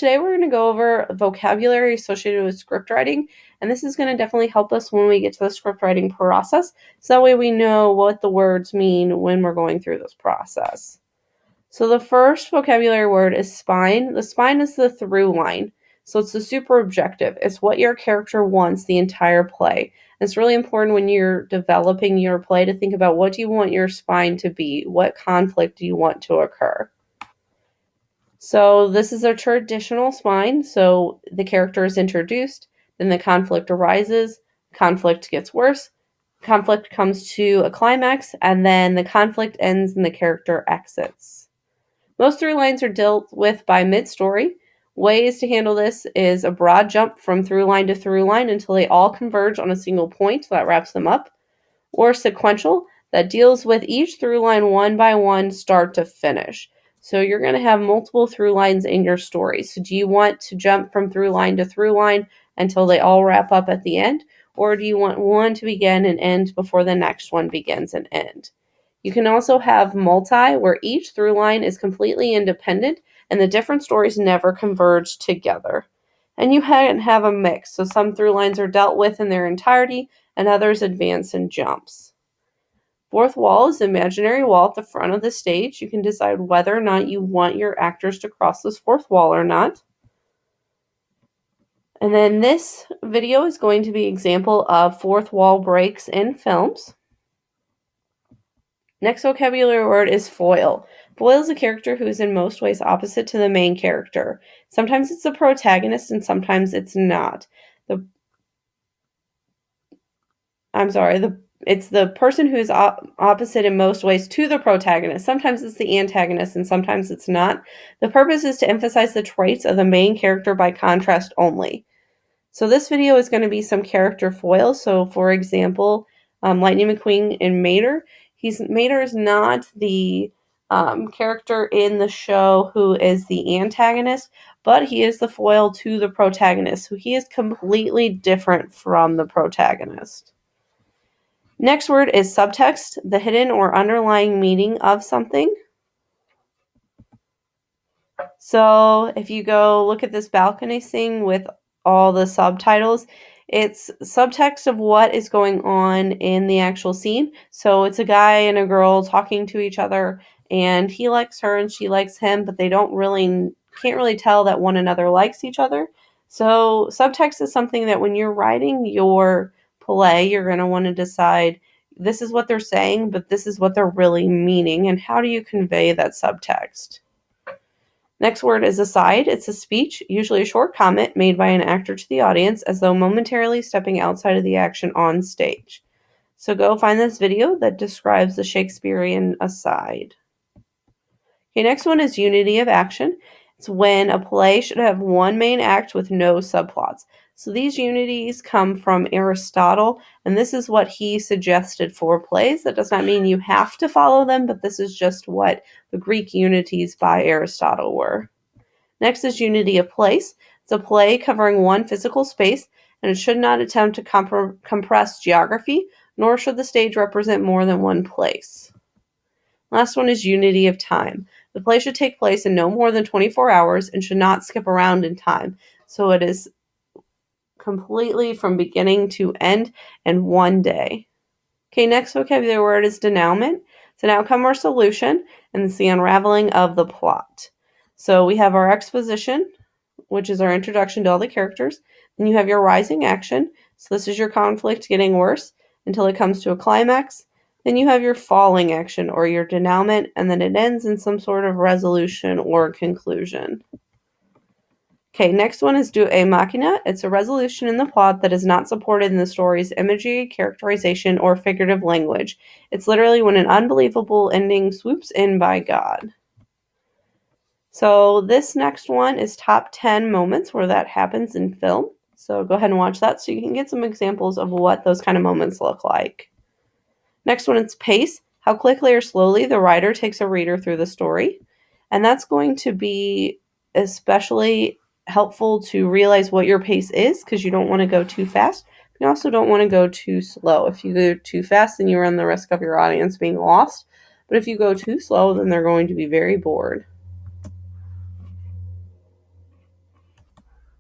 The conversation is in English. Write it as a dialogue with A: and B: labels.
A: Today we're going to go over vocabulary associated with script writing, and this is going to definitely help us when we get to the script writing process, so that way we know what the words mean when we're going through this process. So the first vocabulary word is spine. The spine is the through line, so it's the super objective. It's what your character wants the entire play. It's really important when you're developing your play to think about what do you want your spine to be, what conflict do you want to occur. So this is a traditional spine. So the character is introduced, then the conflict arises, conflict gets worse, conflict comes to a climax, and then the conflict ends and the character exits. Most through lines are dealt with by mid-story. Ways to handle this is a broad jump from through line to through line until they all converge on a single point that wraps them up, or sequential that deals with each through line one by one, start to finish. So you're going to have multiple through lines in your story. So do you want to jump from through line to through line until they all wrap up at the end? Or do you want one to begin and end before the next one begins and end? You can also have multi, where each through line is completely independent and the different stories never converge together. And you have a mix. So some through lines are dealt with in their entirety and others advance and jumps. Fourth wall is the imaginary wall at the front of the stage. You can decide whether or not you want your actors to cross this fourth wall or not. And then this video is going to be an example of fourth wall breaks in films. Next vocabulary word is foil. Foil is a character who is in most ways opposite to the main character. Sometimes it's the protagonist and sometimes it's not. It's the person who is opposite in most ways to the protagonist. Sometimes it's the antagonist and sometimes it's not. The purpose is to emphasize the traits of the main character by contrast only. So this video is going to be some character foils. So for example, Lightning McQueen in Mater. Mater is not the character in the show who is the antagonist, but he is the foil to the protagonist. So he is completely different from the protagonist. Next word is subtext, the hidden or underlying meaning of something. So if you go look at this balcony scene with all the subtitles, it's subtext of what is going on in the actual scene. So it's a guy and a girl talking to each other, and he likes her and she likes him, but they can't really tell that one another likes each other. So subtext is something that when you're writing your play, you're going to want to decide this is what they're saying, but this is what they're really meaning, and how do you convey that subtext? Next word is aside. It's a speech, usually a short comment made by an actor to the audience as though momentarily stepping outside of the action on stage. So go find this video that describes the Shakespearean aside. Okay, next one is unity of action. It's when a play should have one main act with no subplots. So these unities come from Aristotle, and this is what he suggested for plays. That does not mean you have to follow them, but this is just what the Greek unities by Aristotle were. Next is unity of place. It's a play covering one physical space, and it should not attempt to compress geography, nor should the stage represent more than one place. Last one is unity of time. The play should take place in no more than 24 hours and should not skip around in time. So it is completely from beginning to end in one day. Okay, next vocabulary word is denouement. It's an outcome or solution, and it's the unraveling of the plot. So we have our exposition, which is our introduction to all the characters. Then you have your rising action. So this is your conflict getting worse until it comes to a climax. Then you have your falling action or your denouement, and then it ends in some sort of resolution or conclusion. Okay, next one is Deus Ex Machina. It's a resolution in the plot that is not supported in the story's imagery, characterization, or figurative language. It's literally when an unbelievable ending swoops in by God. So this next one is top 10 moments where that happens in film. So go ahead and watch that so you can get some examples of what those kind of moments look like. Next one is pace, how quickly or slowly the writer takes a reader through the story. And that's going to be especially helpful to realize what your pace is, because you don't want to go too fast. You also don't want to go too slow. If you go too fast, then you run the risk of your audience being lost. But if you go too slow, then they're going to be very bored.